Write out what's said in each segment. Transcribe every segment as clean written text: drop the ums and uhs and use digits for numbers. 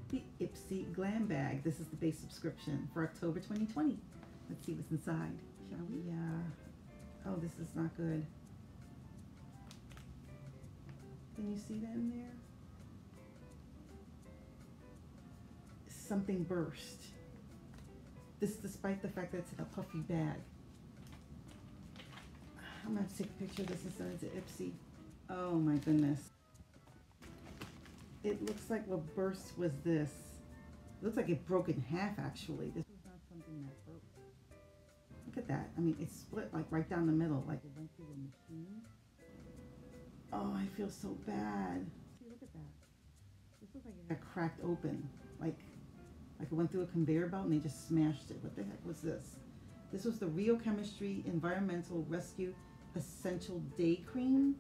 The Ipsy Glam Bag. This is the base subscription for October 2020. Let's see what's inside, shall we? Yeah. Oh, this is not good. Can you see that in there? Something burst. This despite the fact that it's in a puffy bag. I'm gonna have to take a picture of this and send it to Ipsy. Oh my goodness. It looks like what burst was this. It looks like it broke in half actually. This was not something that broke. Look at that. I mean, it split like right down the middle, like it went through a machine. Oh, I feel so bad. See, look at that. This looks like it got cracked open. Like it went through a conveyor belt and they just smashed it. What the heck was this? This was the Rio Chemistry Environmental Rescue Essential Day Cream.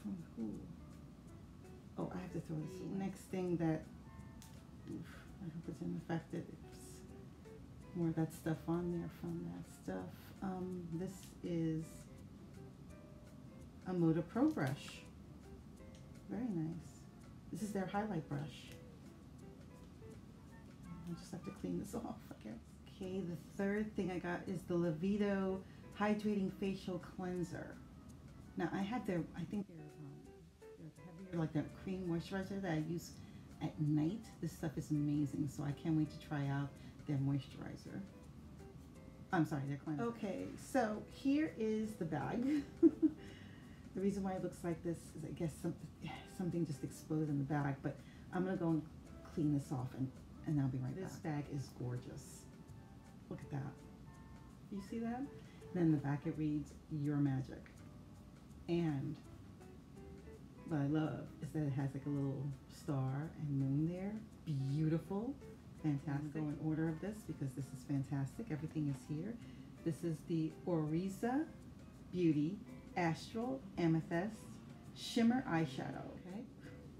From who? Oh, I have to throw this away. Next thing that, oof, I hope it's unaffected. It's more of that stuff on there from that stuff. This is a Moda Pro brush. Very nice. This is their highlight brush. I just have to clean this off, I guess. Okay, the third thing I got is the Livito Hydrating Facial Cleanser. Now I have their, I think they're heavier, like that cream moisturizer that I use at night. This stuff is amazing, so I can't wait to try out their moisturizer. I'm sorry, their cleanser. Okay, so here is the bag. The reason why it looks like this is I guess something just exploded in the bag, but I'm gonna go and clean this off and I'll be right back. This bag is gorgeous. Look at that. You see that? Then in the back it reads, "Your magic." And what I love is that it has like a little star and moon there. Beautiful. Fantastic. Go in order of this because this is fantastic. Everything is here. This is the Oriza Beauty Astral Amethyst Shimmer Eyeshadow. Okay.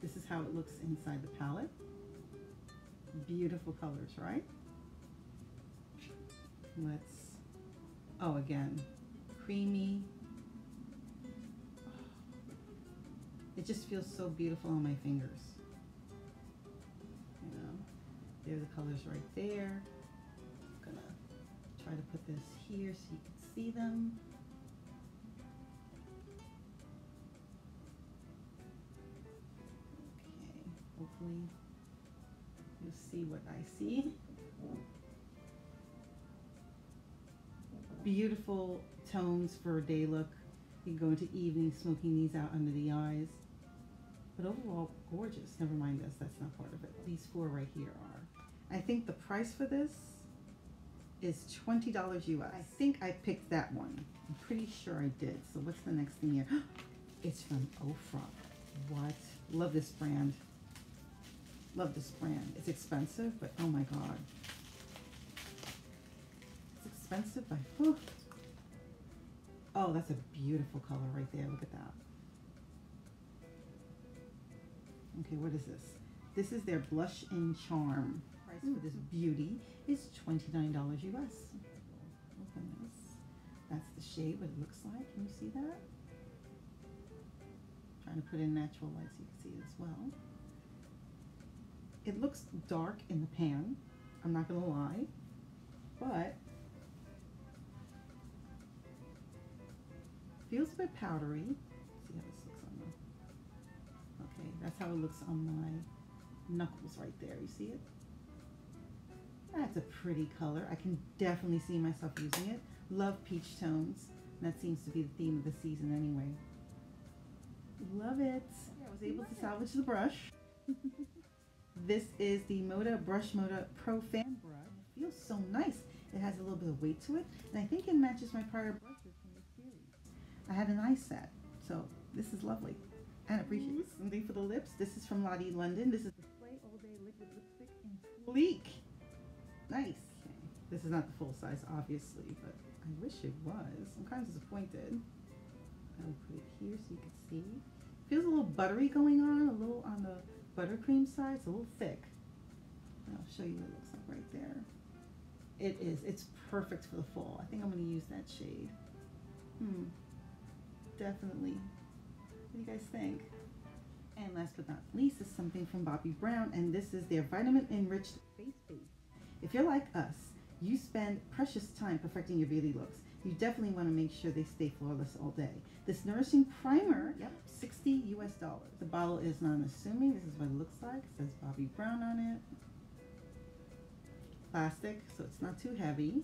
This is how it looks inside the palette. Beautiful colors, right? Again, creamy. It just feels so beautiful on my fingers. You know, there are the colors right there. I'm gonna try to put this here so you can see them. Okay, hopefully you'll see what I see. Beautiful tones for a day look. You can go into evening smoking these out under the eyes. But overall, gorgeous. Never mind this, that's not part of it. These four right here are. I think the price for this is $20 US. I think I picked that one. I'm pretty sure I did. So what's the next thing here? It's from Ofra. What? Love this brand. Love this brand. It's expensive, but oh my God. It's expensive, but oh, that's a beautiful color right there. Look at that. Okay, what is this? This is their Blush and Charm. Price for this beauty is $29 US. Open this. That's the shade, what it looks like. Can you see that? Trying to put in natural light so you can see it as well. It looks dark in the pan. I'm not gonna lie, but feels a bit powdery. Let's see how this looks on the. Okay, that's how it looks on my knuckles right there. You see it? That's a pretty color. I can definitely see myself using it. Love peach tones. And that seems to be the theme of the season anyway. Love it. Yeah, I was able to salvage the brush. This is the Moda Brush Moda Pro Fan Brush. It feels so nice. It has a little bit of weight to it. And I think it matches my prior brushes from this series. I had an eye set. So this is lovely. And appreciate it. Something for the lips. This is from Lottie London. This is the Display All Day Liquid Lipstick in Sleek. Nice. Okay. This is not the full size, obviously, but I wish it was. I'm kind of disappointed. I'll put it here so you can see. Feels a little buttery going on, a little on the buttercream side. It's a little thick. I'll show you what it looks like right there. It is. It's perfect for the fall. I think I'm going to use that shade. Definitely. What do you guys think? And last but not least is something from Bobbi Brown, and this is their Vitamin Enriched Face Base. If you're like us, you spend precious time perfecting your beauty looks. You definitely want to make sure they stay flawless all day. This nourishing primer, yep, $60 US. The bottle is non-assuming. This is what it looks like. It says Bobbi Brown on it. Plastic, so it's not too heavy.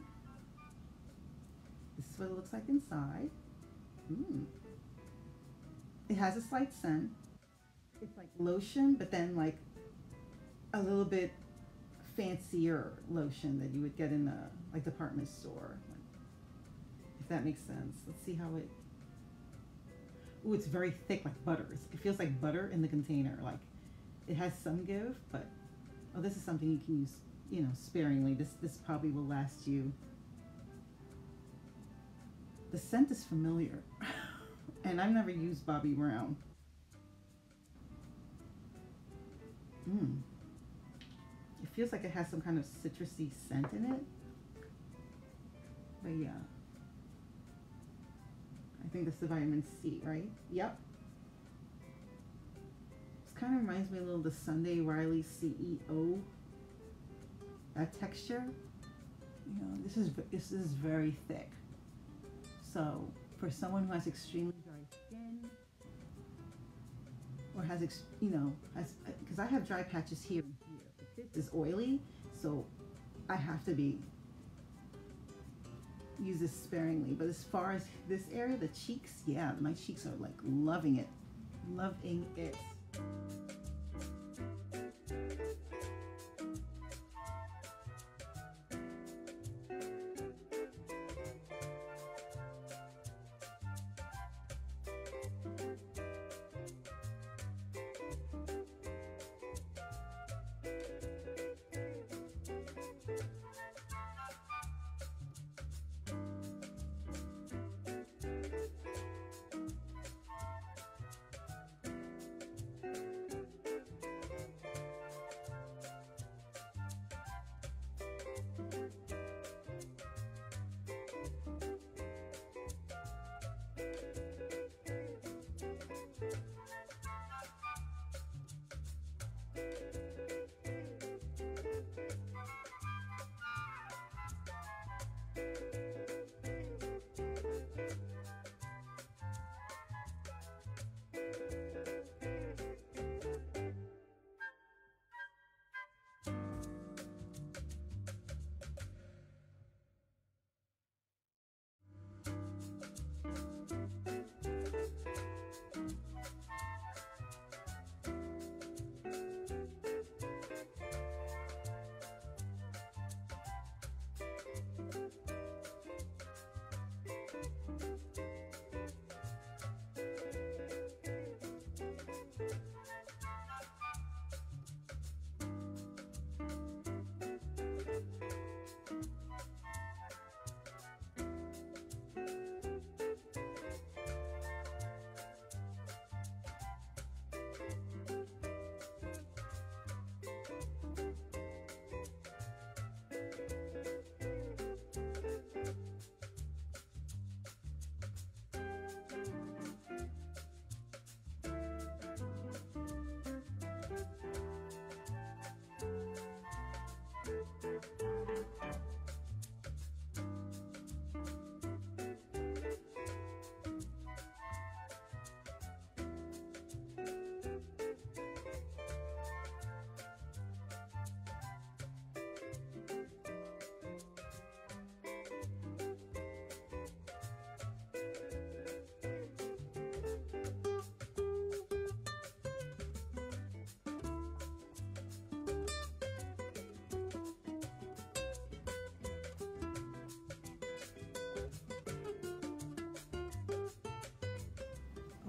This is what it looks like inside. It has a slight scent. It's like lotion, but then like a little bit fancier lotion that you would get in a like department store, if that makes sense. Let's see how it. Ooh, it's very thick, like butter. It feels like butter in the container. Like it has some give, but oh, this is something you can use, you know, sparingly. This probably will last you. The scent is familiar, and I've never used Bobbi Brown. It feels like it has some kind of citrusy scent in it. But yeah. I think this is vitamin C, right? Yep. This kind of reminds me a little of the Sunday Riley CEO. That texture. You know, this is very thick. So for someone who has extremely dry skin, or has, you know, because I have dry patches here and here. But this is oily, so I have to use this sparingly. But as far as this area, the cheeks, yeah, my cheeks are like loving it. Loving it.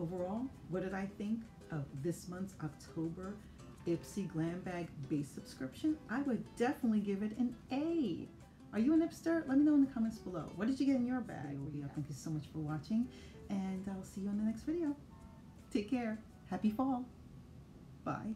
Overall, what did I think of this month's October Ipsy Glam Bag base subscription? I would definitely give it an A. Are you an Ipster? Let me know in the comments below. What did you get in your bag? Thank you so much for watching, and I'll see you on the next video. Take care. Happy fall. Bye.